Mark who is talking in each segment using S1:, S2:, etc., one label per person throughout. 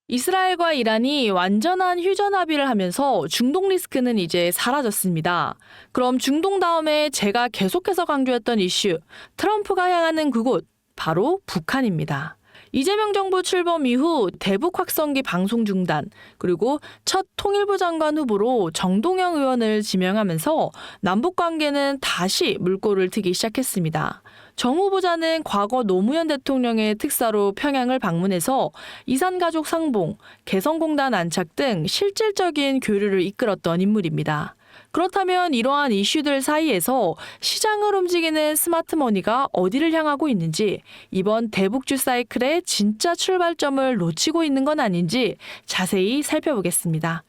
S1: 이스라엘과 이란이 완전한 휴전 합의를 하면서 중동 리스크는 이제 사라졌습니다. 그럼 중동 다음에 제가 계속해서 강조했던 이슈, 트럼프가 향하는 그곳, 바로 북한입니다. 이재명 정부 출범 이후 대북 확성기 방송 중단, 그리고 첫 통일부 장관 후보로 정동영 의원을 지명하면서 남북 관계는 다시 물꼬를 트기 시작했습니다. 정 후보자는 과거 노무현 대통령의 특사로 평양을 방문해서 이산가족 상봉, 개성공단 안착 등 실질적인 교류를 이끌었던 인물입니다. 그렇다면 이러한 이슈들 사이에서 시장을 움직이는 스마트머니가 어디를 향하고 있는지, 이번 대북주 사이클의 진짜 출발점을 놓치고 있는 건 아닌지 자세히 살펴보겠습니다.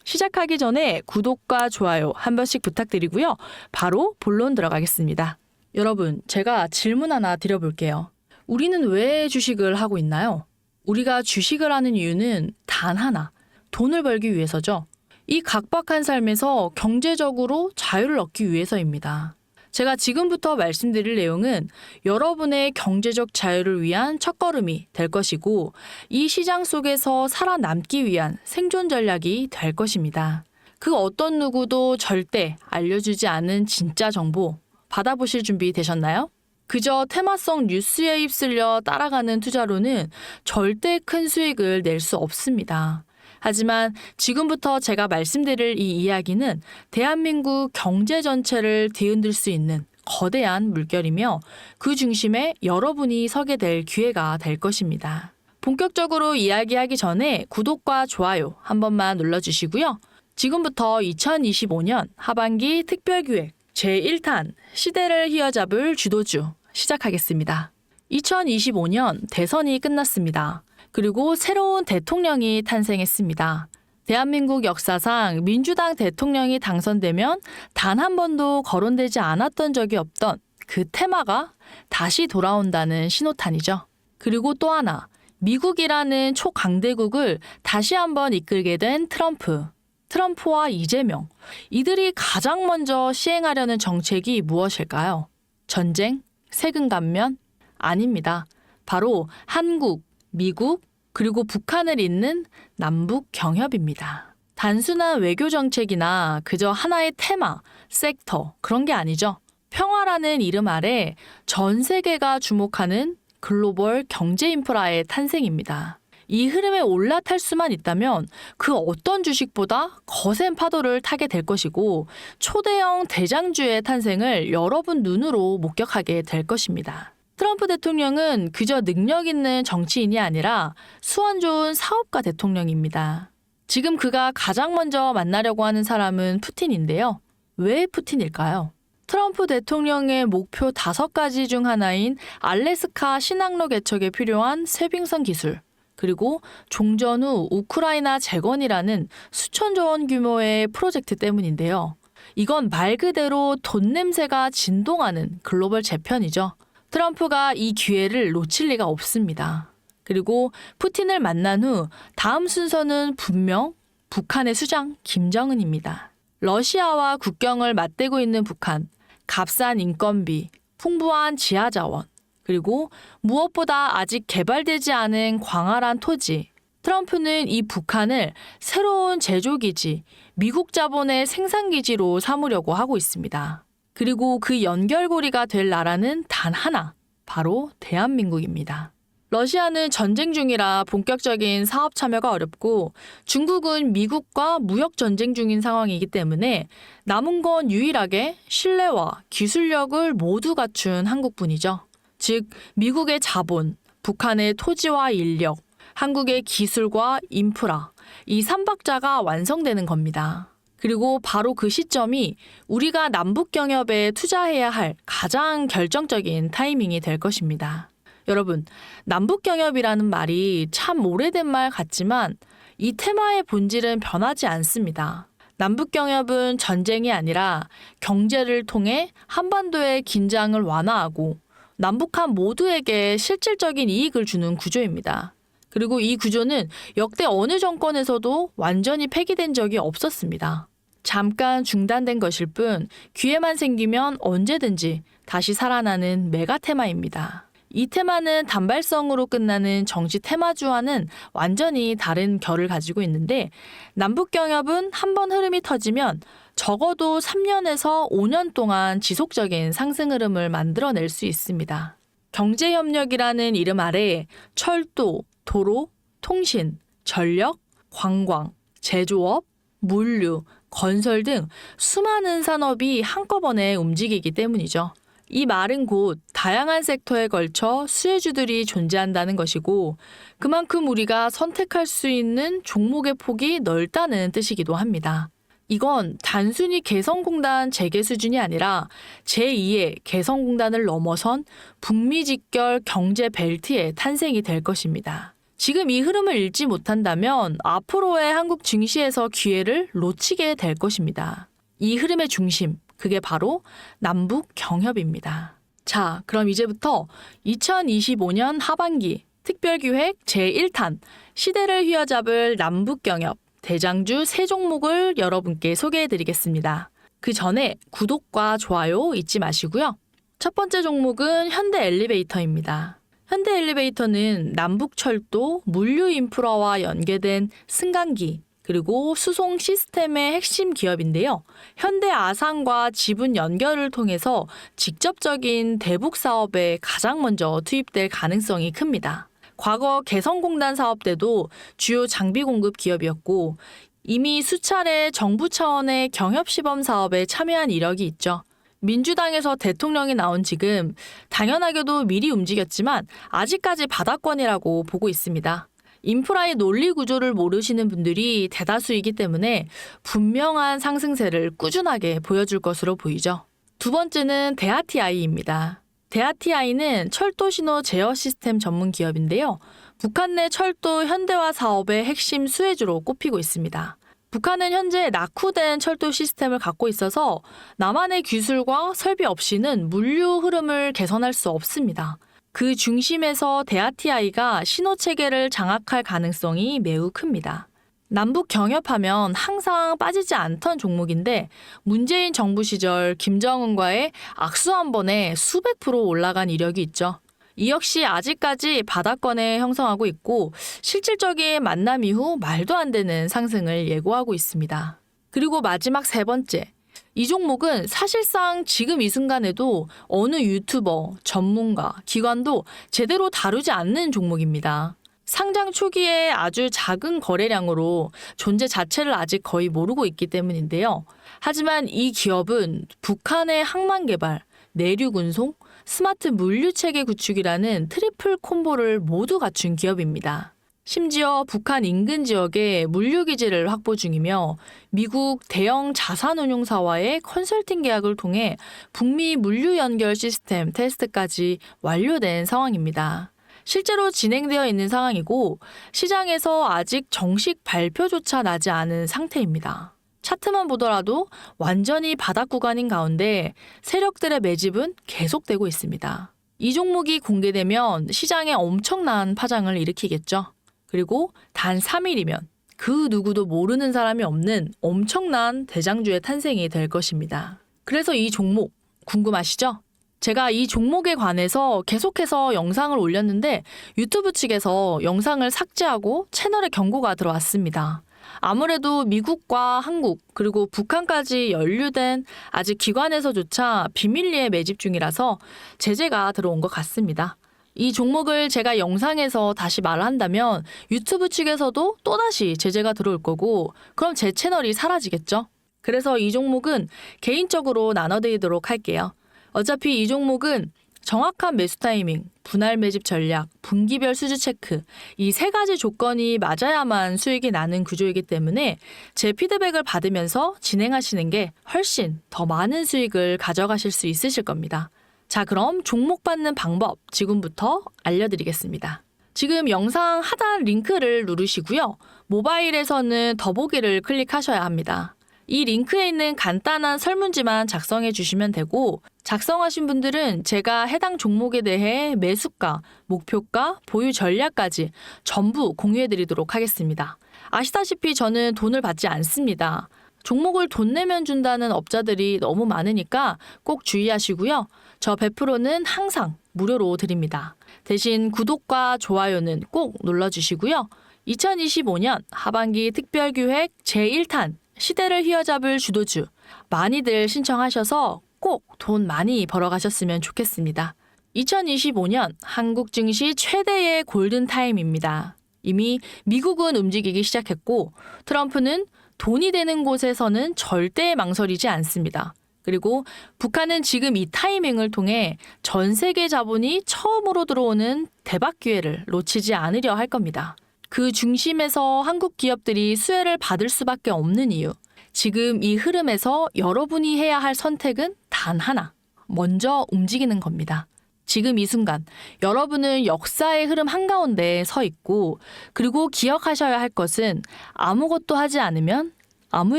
S1: 시작하기 전에 구독과 좋아요 한 번씩 부탁드리고요. 바로 본론 들어가겠습니다. 여러분, 제가 질문 하나 드려볼게요. 우리는 왜 주식을 하고 있나요? 우리가 주식을 하는 이유는 단 하나, 돈을 벌기 위해서죠. 이 각박한 삶에서 경제적으로 자유를 얻기 위해서입니다. 제가 지금부터 말씀드릴 내용은 여러분의 경제적 자유를 위한 첫걸음이 될 것이고, 이 시장 속에서 살아남기 위한 생존 전략이 될 것입니다. 그 어떤 누구도 절대 알려주지 않은 진짜 정보 받아보실 준비 되셨나요? 그저 테마성 뉴스에 휩쓸려 따라가는 투자로는 절대 큰 수익을 낼 수 없습니다. 하지만 지금부터 제가 말씀드릴 이 이야기는 대한민국 경제 전체를 뒤흔들 수 있는 거대한 물결이며, 그 중심에 여러분이 서게 될 기회가 될 것입니다. 본격적으로 이야기하기 전에 구독과 좋아요 한 번만 눌러주시고요. 지금부터 2025년 하반기 특별기획 제1탄 시대를 휘어잡을 주도주 시작하겠습니다. 2025년 대선이 끝났습니다. 그리고 새로운 대통령이 탄생했습니다. 대한민국 역사상 민주당 대통령이 당선되면 단 한 번도 거론되지 않았던 적이 없던 그 테마가 다시 돌아온다는 신호탄이죠. 그리고 또 하나, 미국이라는 초강대국을 다시 한번 이끌게 된 트럼프. 트럼프와 이재명, 이들이 가장 먼저 시행하려는 정책이 무엇일까요? 전쟁? 세금 감면? 아닙니다. 바로 한국, 미국, 그리고 북한을 잇는 남북 경협입니다. 단순한 외교 정책이나 그저 하나의 테마, 섹터, 그런 게 아니죠. 평화라는 이름 아래 전 세계가 주목하는 글로벌 경제 인프라의 탄생입니다. 이 흐름에 올라탈 수만 있다면 그 어떤 주식보다 거센 파도를 타게 될 것이고, 초대형 대장주의 탄생을 여러분 눈으로 목격하게 될 것입니다. 트럼프 대통령은 그저 능력 있는 정치인이 아니라 수완 좋은 사업가 대통령입니다. 지금 그가 가장 먼저 만나려고 하는 사람은 푸틴인데요. 왜 푸틴일까요? 트럼프 대통령의 목표 5가지 중 하나인 알래스카 신항로 개척에 필요한 쇄빙선 기술, 그리고 종전 후 우크라이나 재건이라는 수천조 원 규모의 프로젝트 때문인데요. 이건 말 그대로 돈 냄새가 진동하는 글로벌 재편이죠. 트럼프가 이 기회를 놓칠 리가 없습니다. 그리고 푸틴을 만난 후 다음 순서는 분명 북한의 수장 김정은입니다. 러시아와 국경을 맞대고 있는 북한, 값싼 인건비, 풍부한 지하자원, 그리고 무엇보다 아직 개발되지 않은 광활한 토지. 트럼프는 이 북한을 새로운 제조기지, 미국 자본의 생산기지로 삼으려고 하고 있습니다. 그리고 그 연결고리가 될 나라는 단 하나, 바로 대한민국입니다. 러시아는 전쟁 중이라 본격적인 사업 참여가 어렵고, 중국은 미국과 무역 전쟁 중인 상황이기 때문에 남은 건 유일하게 신뢰와 기술력을 모두 갖춘 한국뿐이죠. 즉, 미국의 자본, 북한의 토지와 인력, 한국의 기술과 인프라, 이 3박자가 완성되는 겁니다. 그리고 바로 그 시점이 우리가 남북 경협에 투자해야 할 가장 결정적인 타이밍이 될 것입니다. 여러분, 남북 경협이라는 말이 참 오래된 말 같지만 이 테마의 본질은 변하지 않습니다. 남북 경협은 전쟁이 아니라 경제를 통해 한반도의 긴장을 완화하고 남북한 모두에게 실질적인 이익을 주는 구조입니다. 그리고 이 구조는 역대 어느 정권에서도 완전히 폐기된 적이 없었습니다. 잠깐 중단된 것일 뿐 기회만 생기면 언제든지 다시 살아나는 메가 테마입니다. 이 테마는 단발성으로 끝나는 정시 테마주와는 완전히 다른 결을 가지고 있는데 남북경협은 한번 흐름이 터지면 적어도 3년에서 5년 동안 지속적인 상승 흐름을 만들어낼 수 있습니다. 경제협력이라는 이름 아래 철도, 도로, 통신, 전력, 관광, 제조업, 물류, 건설 등 수많은 산업이 한꺼번에 움직이기 때문이죠. 이 말은 곧 다양한 섹터에 걸쳐 수혜주들이 존재한다는 것이고 그만큼 우리가 선택할 수 있는 종목의 폭이 넓다는 뜻이기도 합니다. 이건 단순히 개성공단 재개 수준이 아니라 제2의 개성공단을 넘어선 북미 직결 경제 벨트의 탄생이 될 것입니다. 지금 이 흐름을 읽지 못한다면 앞으로의 한국 증시에서 기회를 놓치게 될 것입니다. 이 흐름의 중심, 그게 바로 남북 경협입니다. 자, 그럼 이제부터 2025년 하반기 특별기획 제1탄 시대를 휘어잡을 남북 경협 대장주 3종목을 여러분께 소개해드리겠습니다. 그 전에 구독과 좋아요 잊지 마시고요. 첫 번째 종목은 현대엘리베이터입니다. 현대엘리베이터는 남북철도, 물류인프라와 연계된 승강기, 그리고 수송 시스템의 핵심 기업인데요. 현대아산과 지분 연결을 통해서 직접적인 대북 사업에 가장 먼저 투입될 가능성이 큽니다. 과거 개성공단 사업 때도 주요 장비 공급 기업이었고 이미 수차례 정부 차원의 경협시범 사업에 참여한 이력이 있죠. 민주당에서 대통령이 나온 지금 당연하게도 미리 움직였지만 아직까지 바닥권이라고 보고 있습니다. 인프라의 논리 구조를 모르시는 분들이 대다수이기 때문에 분명한 상승세를 꾸준하게 보여줄 것으로 보이죠. 두 번째는 대하티아이입니다. 대하티아이는 철도 신호 제어 시스템 전문 기업인데요. 북한 내 철도 현대화 사업의 핵심 수혜주로 꼽히고 있습니다. 북한은 현재 낙후된 철도 시스템을 갖고 있어서 남한의 기술과 설비 없이는 물류 흐름을 개선할 수 없습니다. 그 중심에서 대하티아이가 신호체계를 장악할 가능성이 매우 큽니다. 남북 경협하면 항상 빠지지 않던 종목인데 문재인 정부 시절 김정은과의 악수 한 번에 수백 프로 올라간 이력이 있죠. 이 역시 아직까지 바닥권에 형성하고 있고 실질적인 만남 이후 말도 안 되는 상승을 예고하고 있습니다. 그리고 마지막 세 번째. 이 종목은 사실상 지금 이 순간에도 어느 유튜버, 전문가, 기관도 제대로 다루지 않는 종목입니다. 상장 초기에 아주 작은 거래량으로 존재 자체를 아직 거의 모르고 있기 때문인데요. 하지만 이 기업은 북한의 항만 개발, 내륙 운송, 스마트 물류체계 구축이라는 트리플 콤보를 모두 갖춘 기업입니다. 심지어 북한 인근 지역에 물류기지를 확보 중이며 미국 대형 자산운용사와의 컨설팅 계약을 통해 북미 물류 연결 시스템 테스트까지 완료된 상황입니다. 실제로 진행되어 있는 상황이고 시장에서 아직 정식 발표조차 나지 않은 상태입니다. 차트만 보더라도 완전히 바닥 구간인 가운데 세력들의 매집은 계속되고 있습니다. 이 종목이 공개되면 시장에 엄청난 파장을 일으키겠죠. 그리고 단 3일이면 그 누구도 모르는 사람이 없는 엄청난 대장주의 탄생이 될 것입니다. 그래서 이 종목 궁금하시죠? 제가 이 종목에 관해서 계속해서 영상을 올렸는데 유튜브 측에서 영상을 삭제하고 채널에 경고가 들어왔습니다. 아무래도 미국과 한국 그리고 북한까지 연루된 아직 기관에서조차 비밀리에 매집 중이라서 제재가 들어온 것 같습니다. 이 종목을 제가 영상에서 다시 말한다면 유튜브 측에서도 또다시 제재가 들어올 거고 그럼 제 채널이 사라지겠죠. 그래서 이 종목은 개인적으로 나눠드리도록 할게요. 어차피 이 종목은 정확한 매수 타이밍, 분할 매집 전략, 분기별 수주 체크 이 세 가지 조건이 맞아야만 수익이 나는 구조이기 때문에 제 피드백을 받으면서 진행하시는 게 훨씬 더 많은 수익을 가져가실 수 있으실 겁니다. 자, 그럼 종목 받는 방법 지금부터 알려드리겠습니다. 지금 영상 하단 링크를 누르시고요. 모바일에서는 더보기를 클릭하셔야 합니다. 이 링크에 있는 간단한 설문지만 작성해 주시면 되고 작성하신 분들은 제가 해당 종목에 대해 매수가, 목표가, 보유 전략까지 전부 공유해 드리도록 하겠습니다. 아시다시피 저는 돈을 받지 않습니다. 종목을 돈 내면 준다는 업자들이 너무 많으니까 꼭 주의하시고요. 저 100%는 항상 무료로 드립니다. 대신 구독과 좋아요는 꼭 눌러주시고요. 2025년 하반기 특별기획 제1탄 시대를 휘어잡을 주도주 많이들 신청하셔서 꼭 돈 많이 벌어가셨으면 좋겠습니다. 2025년 한국 증시 최대의 골든타임입니다. 이미 미국은 움직이기 시작했고 트럼프는 돈이 되는 곳에서는 절대 망설이지 않습니다. 그리고 북한은 지금 이 타이밍을 통해 전 세계 자본이 처음으로 들어오는 대박 기회를 놓치지 않으려 할 겁니다. 그 중심에서 한국 기업들이 수혜를 받을 수밖에 없는 이유. 지금 이 흐름에서 여러분이 해야 할 선택은 단 하나. 먼저 움직이는 겁니다. 지금 이 순간 여러분은 역사의 흐름 한가운데 서 있고 그리고 기억하셔야 할 것은 아무것도 하지 않으면 아무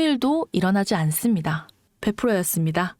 S1: 일도 일어나지 않습니다. 100%였습니다.